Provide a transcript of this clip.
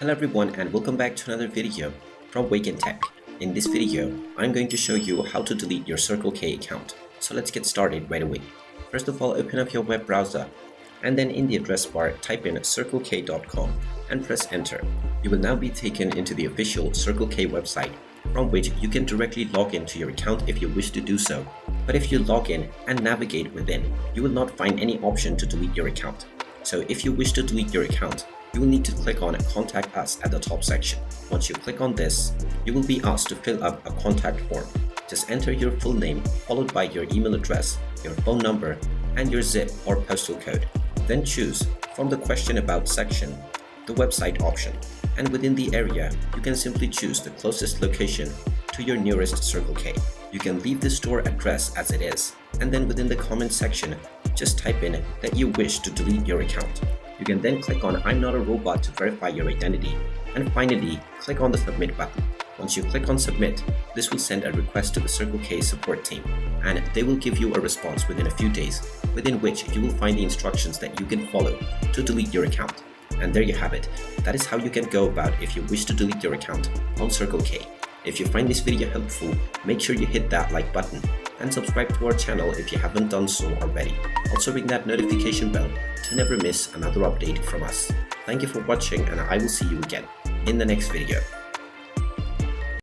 Hello everyone and welcome back to another video from Wake&Tech. In this video, I'm going to show you how to delete your Circle K account. So let's get started right away. First of all, open up your web browser and then in the address bar type in circlek.com and press enter. You will now be taken into the official Circle K website from which you can directly log into your account if you wish to do so. But if you log in and navigate within, you will not find any option to delete your account. So if you wish to delete your account, you will need to click on Contact Us at the top section. Once you click on this, you will be asked to fill up a contact form. Just enter your full name followed by your email address, your phone number, and your zip or postal code. Then choose from the Question About section the website option, and within the area, you can simply choose the closest location to your nearest Circle K. You can leave the store address as it is, and then within the comment section, just type in that you wish to delete your account. You can then click on I'm not a robot to verify your identity, and finally click on the submit button. Once you click on submit, this will send a request to the Circle K support team, and they will give you a response within a few days, within which you will find the instructions that you can follow to delete your account. And there you have it. That is how you can go about if you wish to delete your account on Circle K. If you find this video helpful, make sure you hit that like button and subscribe to our channel if you haven't done so already. Also ring that notification bell to never miss another update from us. Thank you for watching and I will see you again in the next video.